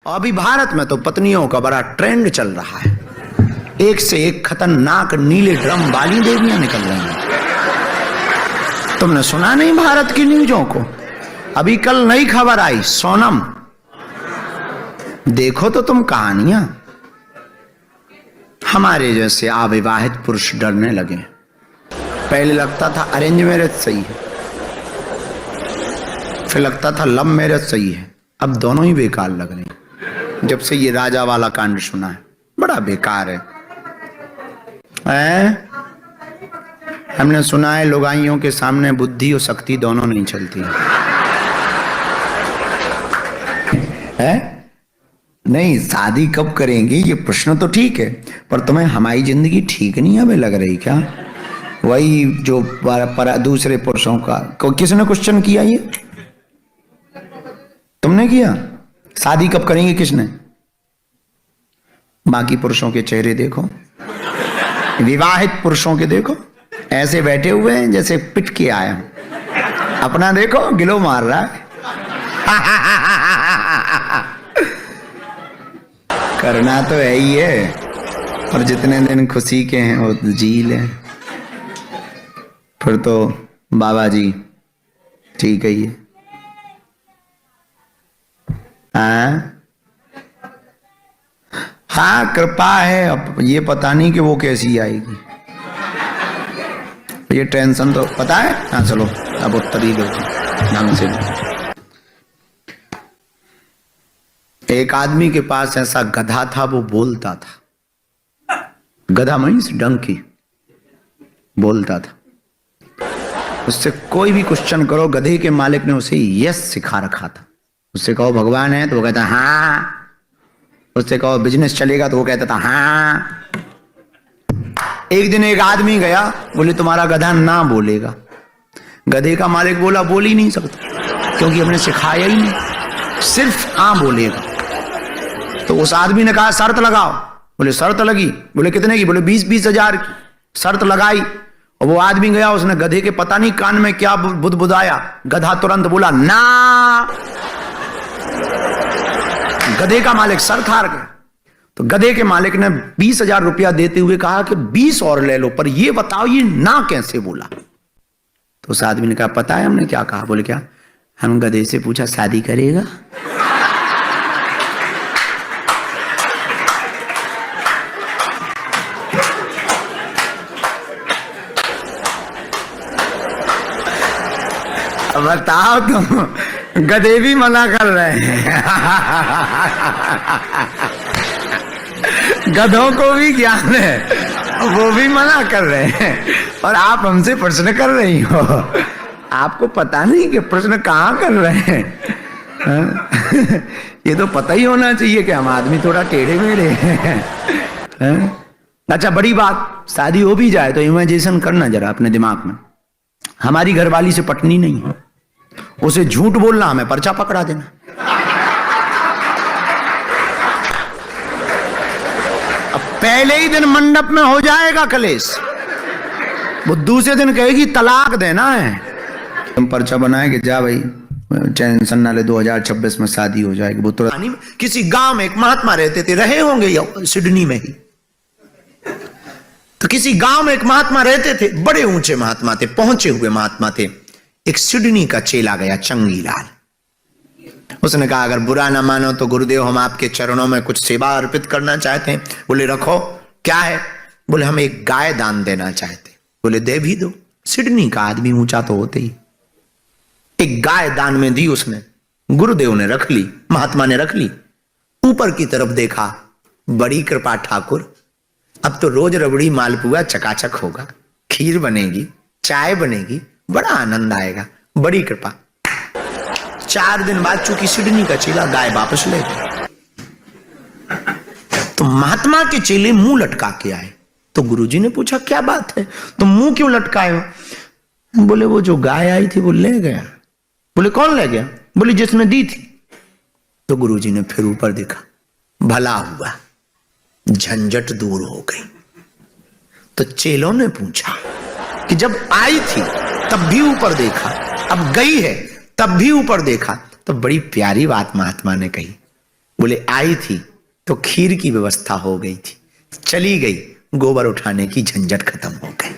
अभी भारत में तो पत्नियों का बड़ा ट्रेंड चल रहा है, एक से एक खतरनाक नीले ड्रम वाली देवियां निकल रही हैं। तुमने सुना नहीं भारत की न्यूज़ों को? अभी कल नई खबर आई, सोनम, देखो तो तुम कहानियां। हमारे जैसे अविवाहित पुरुष डरने लगे। पहले लगता था अरेंज मैरिज सही है, फिर लगता था लव मैरिज सही है, अब दोनों ही बेकार लग रहे हैं। जब से ये राजा वाला कांड सुना है, बड़ा बेकार है। हमने सुना है लुगाइयों के सामने बुद्धि और शक्ति दोनों नहीं चलती है? नहीं, शादी कब करेंगी ये प्रश्न तो ठीक है, पर तुम्हें हमारी जिंदगी ठीक नहीं हमें लग रही क्या? वही जो पर दूसरे पुरुषों का किसने क्वेश्चन किया? ये तुमने किया? शादी कब करेंगे किसने? बाकी पुरुषों के चेहरे देखो, विवाहित पुरुषों के देखो, ऐसे बैठे हुए हैं जैसे पिट के आया। अपना देखो, गिलो मार रहा है। करना तो है ही है, और जितने दिन खुशी के हैं वो जी ले। फिर तो बाबा जी ठीक है ये। हाँ, कृपा है। अब ये पता नहीं कि वो कैसी आएगी, ये टेंशन तो पता है। हाँ चलो, अब उत्तर ही दो ढंग से। एक आदमी के पास ऐसा गधा था, वो बोलता था। गधा मीन्स डंकी, बोलता था। उससे कोई भी क्वेश्चन करो, गधे के मालिक ने उसे यस सिखा रखा था। उससे कहो भगवान है तो वो कहता हाँ, उससे कहो बिजनेस चलेगा तो वो कहता था हाँ। एक दिन एक आदमी गया, बोले तुम्हारा गधा ना बोलेगा। गधे का मालिक बोला बोल ही नहीं सकता, क्योंकि हमने सिखाया ही नहीं, सिर्फ हाँ बोलेगा। तो उस आदमी ने कहा शर्त लगाओ। बोले शर्त लगी? बोले कितने की? बोले 20-20 हजार की। शर्त लगाई और वो आदमी गया, उसने गधे के पता नहीं कान में क्या बुदबुदाया, गधा तुरंत बोला ना। गधे का मालिक शर्त हार गया। तो गधे के मालिक ने 20,000 रुपया देते हुए कहा कि 20 और ले लो, पर ये बताओ ये ना कैसे बोला? तो उस आदमी ने कहा पता है हमने क्या कहा? बोले क्या? हम गधे से पूछा शादी करेगा? बताओ तुम, गधे भी मना कर रहे हैं। गधों को भी ज्ञान है, वो भी मना कर रहे हैं, और आप हमसे प्रश्न कर रही हो। आपको पता नहीं कि प्रश्न कहाँ कर रहे हैं? ये तो पता ही होना चाहिए कि हम आदमी थोड़ा टेढ़े मेढ़े हैं। अच्छा, बड़ी बात, शादी हो भी जाए तो इमेजिनेशन करना जरा अपने दिमाग में। हमारी घरवाली से पटनी नहीं है, उसे झूठ बोलना, हमें पर्चा पकड़ा देना। अब पहले ही दिन मंडप में हो जाएगा कलेश, वो दूसरे दिन कहेगी तलाक देना है। हम पर्चा बनाए कि जा भाई टेंशन ना ले, 2026 में शादी हो जाएगी। वो तो किसी गांव में एक महात्मा रहते थे, रहे होंगे सिडनी में ही। तो किसी गांव में एक महात्मा रहते थे, बड़े ऊंचे महात्मा थे, पहुंचे हुए महात्मा थे। एक सिडनी का चेला गया, चंगीलाल। उसने कहा अगर बुरा ना मानो तो गुरुदेव, हम आपके चरणों में कुछ सेवा अर्पित करना चाहते हैं। बोले रखो, क्या है? बोले हम एक गाय दान देना चाहते। बोले दे भी दो। सिडनी का आदमी ऊंचा तो होते ही, एक गाय दान में दी उसने। गुरुदेव ने रख ली, महात्मा ने रख ली। ऊपर की तरफ देखा, बड़ी कृपा ठाकुर, अब तो रोज रबड़ी मालपुआ चकाचक होगा, खीर बनेगी, चाय बनेगी, बड़ा आनंद आएगा, बड़ी कृपा। 4 दिन बाद चूंकि सिडनी का चेला गाय वापस ले गया, तो महात्मा के चेले मुंह लटका के आए। तो गुरुजी ने पूछा क्या बात है, तुम मुंह क्यों लटकाए हो? बोले वो जो गाय आई थी वो ले गया। बोले कौन ले गया? बोले जिसने दी थी। तो गुरुजी ने फिर ऊपर देखा, भला हुआ, झंझट दूर हो गई। तो चेलों ने पूछा कि जब आई थी तब भी ऊपर देखा, अब गई है तब भी ऊपर देखा। तो बड़ी प्यारी बात महात्मा ने कही, बोले आई थी तो खीर की व्यवस्था हो गई थी, चली गई गोबर उठाने की झंझट खत्म हो गई।